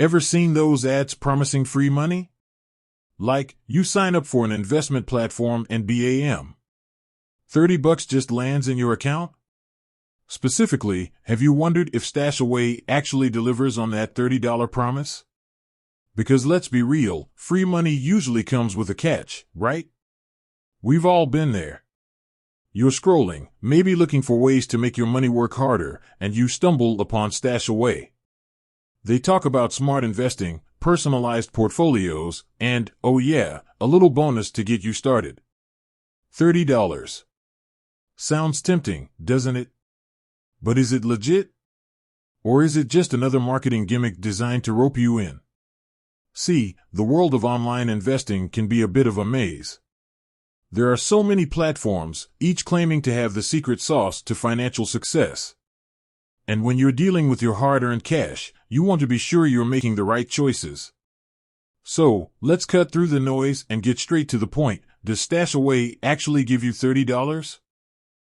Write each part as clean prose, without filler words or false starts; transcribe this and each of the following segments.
Ever seen those ads promising free money? Like, you sign up for an investment platform and bam, $30 just lands in your account? Specifically, have you wondered if Stashaway actually delivers on that $30 promise? Because let's be real, free money usually comes with a catch, right? We've all been there. You're scrolling, maybe looking for ways to make your money work harder, and you stumble upon Stashaway. They talk about smart investing, personalized portfolios, and, oh yeah, a little bonus to get you started. $30. Sounds tempting, doesn't it? But is it legit? Or is it just another marketing gimmick designed to rope you in? See, the world of online investing can be a bit of a maze. There are so many platforms, each claiming to have the secret sauce to financial success. And when you're dealing with your hard-earned cash, you want to be sure you're making the right choices. So, let's cut through the noise and get straight to the point. Does Stashaway actually give you $30?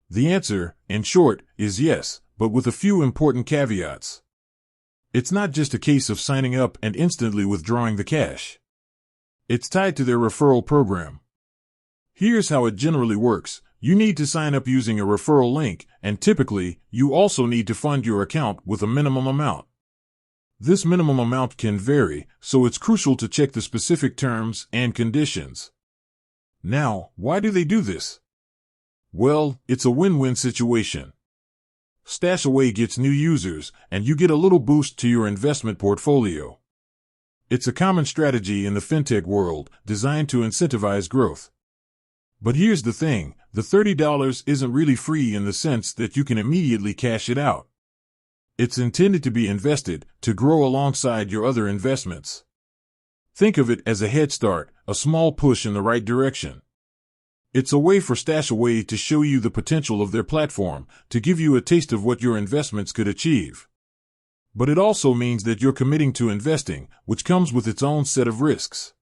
The answer, in short, is yes, but with a few important caveats. It's not just a case of signing up and instantly withdrawing the cash. It's tied to their referral program. Here's how it generally works. You need to sign up using a referral link, and typically, you also need to fund your account with a minimum amount. This minimum amount can vary, so it's crucial to check the specific terms and conditions. Now, why do they do this? Well, it's a win-win situation. Stashaway gets new users, and you get a little boost to your investment portfolio. It's a common strategy in the fintech world, designed to incentivize growth. But here's the thing, the $30 isn't really free in the sense that you can immediately cash it out. It's intended to be invested, to grow alongside your other investments. Think of it as a head start, a small push in the right direction. It's a way for Stashaway to show you the potential of their platform, to give you a taste of what your investments could achieve. But it also means that you're committing to investing, which comes with its own set of risks.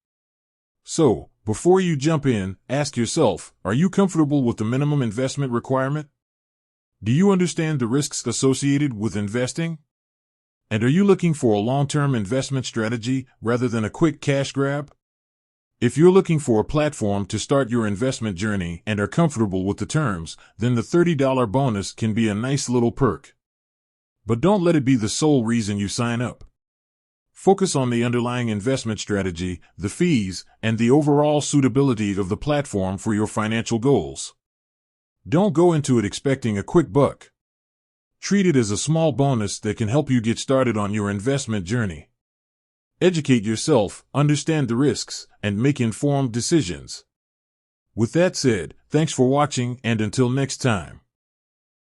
So, before you jump in, ask yourself, are you comfortable with the minimum investment requirement? Do you understand the risks associated with investing? And are you looking for a long-term investment strategy rather than a quick cash grab? If you're looking for a platform to start your investment journey and are comfortable with the terms, then the $30 bonus can be a nice little perk. But don't let it be the sole reason you sign up. Focus on the underlying investment strategy, the fees, and the overall suitability of the platform for your financial goals. Don't go into it expecting a quick buck. Treat it as a small bonus that can help you get started on your investment journey. Educate yourself, understand the risks, and make informed decisions. With that said, thanks for watching, and until next time.